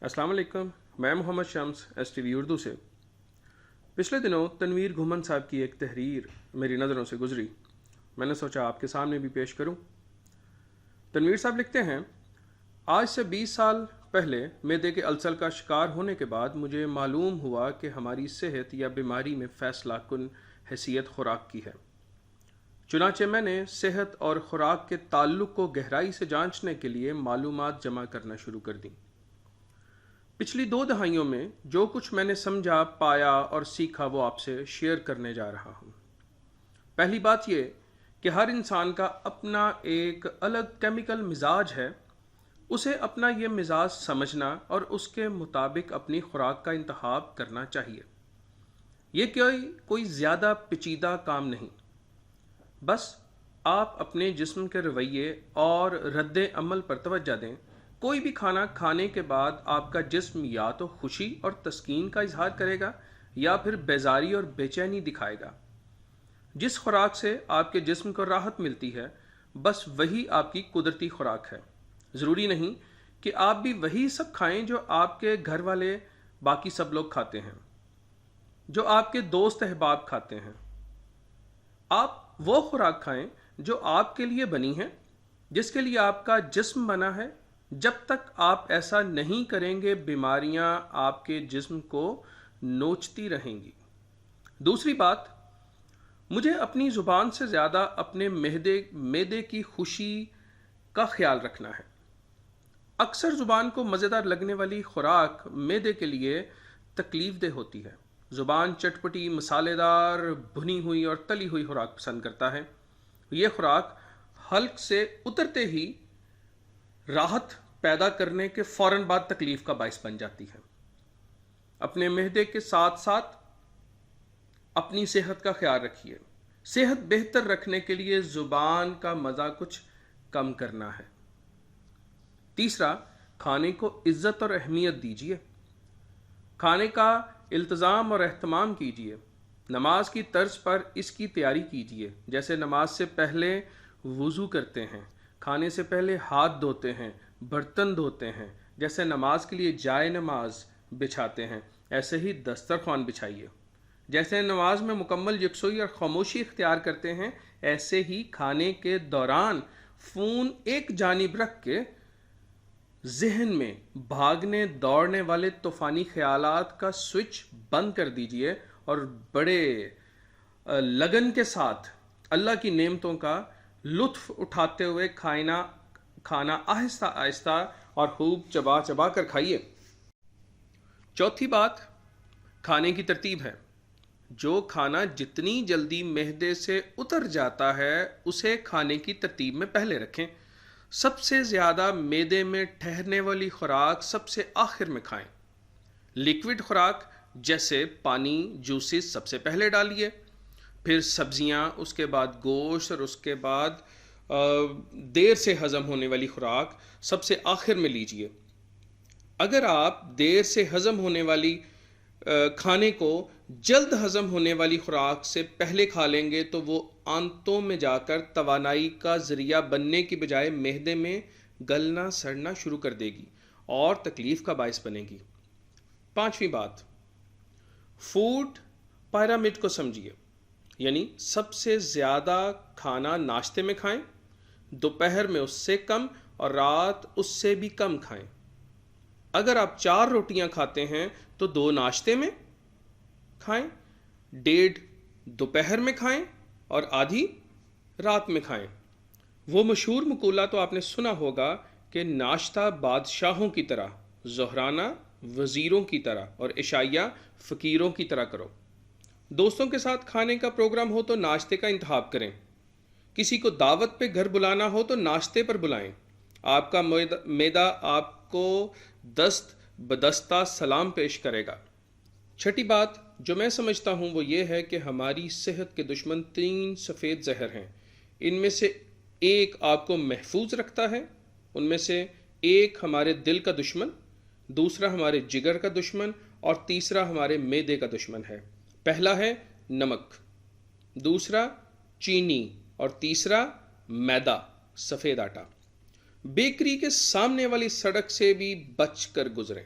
अस्सलाम वालेकुम। मैं मोहम्मद शम्स STV उर्दू से। पिछले दिनों तनवीर घुमन साहब की एक तहरीर मेरी नज़रों से गुजरी, मैंने सोचा आपके सामने भी पेश करूं। तनवीर साहब लिखते हैं, आज से 20 साल पहले मैदे के अल्सर का शिकार होने के बाद मुझे मालूम हुआ कि हमारी सेहत या बीमारी में फ़ैसला कुन हैसियत खुराक की है। चुनाचे मैंने सेहत और खुराक के ताल्लुक़ को गहराई से जांचने के लिए मालूमात जमा करना शुरू कर दी। पिछली 2 दहाइयों में जो कुछ मैंने समझा, पाया और सीखा वो आपसे शेयर करने जा रहा हूँ। पहली बात ये कि हर इंसान का अपना एक अलग केमिकल मिजाज है। उसे अपना ये मिजाज समझना और उसके मुताबिक अपनी खुराक का इंतखाब करना चाहिए। ये कोई ज़्यादा पेचीदा काम नहीं, बस आप अपने जिस्म के रवैये और रद्द अमल पर तवज्जो दें। कोई भी खाना खाने के बाद आपका जिस्म या तो खुशी और तस्कीन का इजहार करेगा या फिर बेजारी और बेचैनी दिखाएगा। जिस खुराक से आपके जिस्म को राहत मिलती है, बस वही आपकी कुदरती खुराक है। ज़रूरी नहीं कि आप भी वही सब खाएं जो आपके घर वाले बाकी सब लोग खाते हैं, जो आपके दोस्त अहबाब खाते हैं। आप वो खुराक खाएं जो आपके लिए बनी है, जिसके लिए आपका जिस्म बना है। जब तक आप ऐसा नहीं करेंगे, बीमारियां आपके जिस्म को नोचती रहेंगी। दूसरी बात, मुझे अपनी ज़ुबान से ज़्यादा अपने मैदे की खुशी का ख्याल रखना है। अक्सर ज़ुबान को मज़ेदार लगने वाली खुराक मैदे के लिए तकलीफ़ देह होती है। ज़ुबान चटपटी, मसालेदार, भुनी हुई और तली हुई खुराक पसंद करता है। ये खुराक हल्क से उतरते ही राहत पैदा करने के फ़ौरन बाद तकलीफ़ का बायस बन जाती है। अपने मैदे के साथ साथ अपनी सेहत का ख्याल रखिए। सेहत बेहतर रखने के लिए ज़ुबान का मज़ा कुछ कम करना है। तीसरा, खाने को इज़्ज़त और अहमियत दीजिए। खाने का इल्तिज़ाम और एहतमाम कीजिए। नमाज की तर्ज पर इसकी तैयारी कीजिए। जैसे नमाज से पहले वुज़ू करते हैं, खाने से पहले हाथ धोते हैं, बर्तन धोते हैं, जैसे नमाज के लिए जाए नमाज बिछाते हैं, ऐसे ही दस्तरख्वान बिछाइए। जैसे नमाज में मुकम्मल यकसोई और खामोशी इख्तियार करते हैं, ऐसे ही खाने के दौरान फ़ोन एक जानिब रख के जहन में भागने दौड़ने वाले तूफ़ानी ख्यालात का स्विच बंद कर दीजिए और बड़े लगन के साथ अल्लाह की नेमतों का लुत्फ़ उठाते हुए खाना आहिस्ता आहिस्ता और खूब चबा चबा कर खाइए। चौथी बात, खाने की तरतीब है। जो खाना जितनी जल्दी मैदे से उतर जाता है, उसे खाने की तरतीब में पहले रखें। सबसे ज़्यादा मैदे में ठहरने वाली खुराक सबसे आखिर में खाएं। लिक्विड खुराक जैसे पानी, जूसेस सबसे पहले डालिए, फिर सब्जियां, उसके बाद गोश्त और उसके बाद देर से हज़म होने वाली खुराक सबसे आखिर में लीजिए। अगर आप देर से हज़म होने वाली खाने को जल्द हज़म होने वाली खुराक से पहले खा लेंगे तो वो आंतों में जाकर तवानाई का ज़रिया बनने की बजाय मैदे में गलना सड़ना शुरू कर देगी और तकलीफ़ का बायस बनेगी। पांचवी बात, फूड पिरामिड को समझिए। यानी सबसे ज़्यादा खाना नाश्ते में खाएं, दोपहर में उससे कम और रात उससे भी कम खाएं। अगर आप 4 रोटियां खाते हैं तो 2 नाश्ते में खाएं, 1.5 दोपहर में खाएं और आधी रात में खाएं। वो मशहूर मकूला तो आपने सुना होगा कि नाश्ता बादशाहों की तरह, ज़ोहराना वज़ीरों की तरह और इशाइया फ़कीरों की तरह करो। दोस्तों के साथ खाने का प्रोग्राम हो तो नाश्ते का इंतखाब करें। किसी को दावत पे घर बुलाना हो तो नाश्ते पर बुलाएं। आपका मैदा आपको दस्त बदस्ता सलाम पेश करेगा। छठी बात जो मैं समझता हूँ वो ये है कि हमारी सेहत के दुश्मन 3 सफ़ेद जहर हैं। इनमें से एक आपको महफूज रखता है, उनमें से एक हमारे दिल का दुश्मन, दूसरा हमारे जिगर का दुश्मन और तीसरा हमारे मैदे का दुश्मन है। पहला है नमक, दूसरा चीनी और तीसरा मैदा, सफ़ेद आटा। बेकरी के सामने वाली सड़क से भी बच कर गुजरें।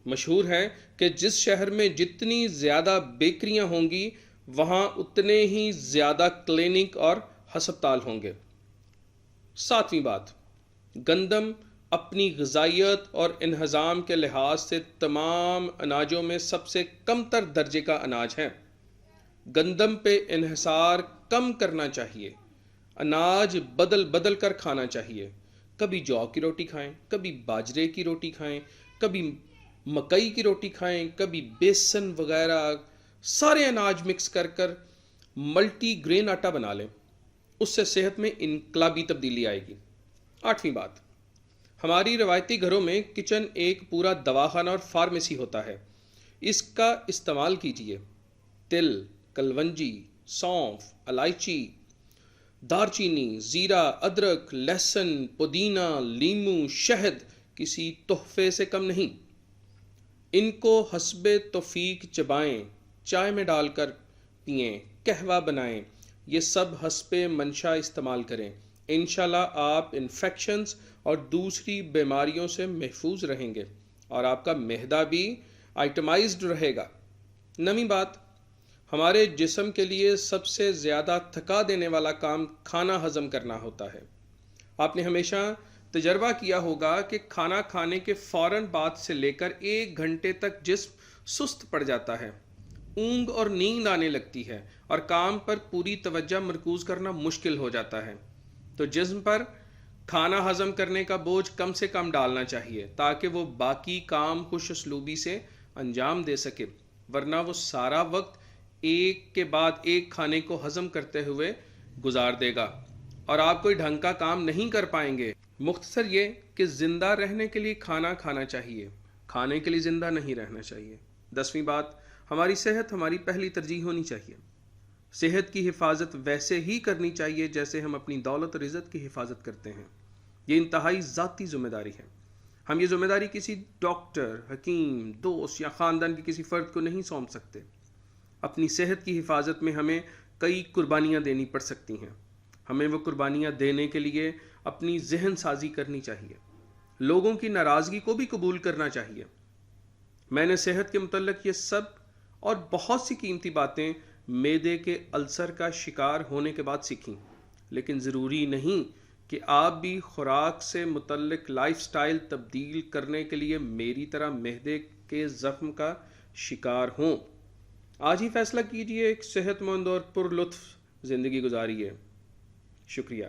مشہور ہے کہ جس شہر میں جتنی زیادہ بیکریاں ہوں گی وہاں اتنے ہی زیادہ کلینک اور ہسپتال ہوں گے۔ ساتویں بات، گندم اپنی غذائیت اور انہضام کے لحاظ سے تمام اناجوں میں سب سے کم تر درجے کا اناج ہے۔ گندم پہ انحصار کم کرنا چاہیے، اناج بدل بدل کر کھانا چاہیے۔ کبھی جو کی روٹی کھائیں، کبھی باجرے کی روٹی کھائیں، کبھی مکئی کی روٹی کھائیں، کبھی بیسن وغیرہ، سارے اناج مکس کر کر ملٹی گرین آٹا بنا لیں، اس سے صحت میں انقلابی تبدیلی آئے گی۔ آٹھویں بات، ہماری روایتی گھروں میں کچن ایک پورا دواخانہ اور فارمیسی ہوتا ہے، اس کا استعمال کیجیے۔ تل، کلونجی، سونف، الائچی، دار چینی، زیرہ، ادرک، لہسن، پودینہ، لیموں، شہد کسی تحفے سے کم نہیں۔ ان کو حسب توفیق چبائیں، چائے میں ڈال کر پئیں، قہوہ بنائیں، یہ سب حسب منشا استعمال کریں۔ انشاءاللہ آپ انفیکشنز اور دوسری بیماریوں سے محفوظ رہیں گے اور آپ کا معدہ بھی آئٹمائزڈ رہے گا۔ نویں بات، ہمارے جسم کے لیے سب سے زیادہ تھکا دینے والا کام کھانا ہضم کرنا ہوتا ہے۔ آپ نے ہمیشہ تجربہ کیا ہوگا کہ کھانا کھانے کے فوراً بعد سے لے کر 1 گھنٹے تک جسم سست پڑ جاتا ہے، اونگ اور نیند آنے لگتی ہے اور کام پر پوری توجہ مرکوز کرنا مشکل ہو جاتا ہے۔ تو جسم پر کھانا ہضم کرنے کا بوجھ کم سے کم ڈالنا چاہیے تاکہ وہ باقی کام خوش اسلوبی سے انجام دے سکے، ورنہ وہ سارا وقت ایک کے بعد ایک کھانے کو ہضم کرتے ہوئے گزار دے گا اور آپ کوئی ڈھنگ کا کام نہیں کر پائیں گے۔ مختصر یہ کہ زندہ رہنے کے لیے کھانا کھانا چاہیے، کھانے کے لیے زندہ نہیں رہنا چاہیے۔ 10ویں بات، ہماری صحت ہماری پہلی ترجیح ہونی چاہیے۔ صحت کی حفاظت ویسے ہی کرنی چاہیے جیسے ہم اپنی دولت اور عزت کی حفاظت کرتے ہیں۔ یہ انتہائی ذاتی ذمہ داری ہے۔ ہم یہ ذمہ داری کسی ڈاکٹر، حکیم، دوست یا خاندان کے کسی فرد کو نہیں سونپ سکتے۔ اپنی صحت کی حفاظت میں ہمیں کئی قربانیاں دینی پڑ سکتی ہیں۔ ہمیں وہ قربانیاں دینے کے لیے اپنی ذہن سازی کرنی چاہیے، لوگوں کی ناراضگی کو بھی قبول کرنا چاہیے۔ میں نے صحت کے متعلق یہ سب اور بہت سی قیمتی باتیں معدے کے السر کا شکار ہونے کے بعد سیکھیں، لیکن ضروری نہیں کہ آپ بھی خوراک سے متعلق لائف سٹائل تبدیل کرنے کے لیے میری طرح معدے کے زخم کا شکار ہوں۔ آج ہی فیصلہ کیجیے، ایک صحت مند اور پر لطف زندگی گزاریے۔ شکریہ۔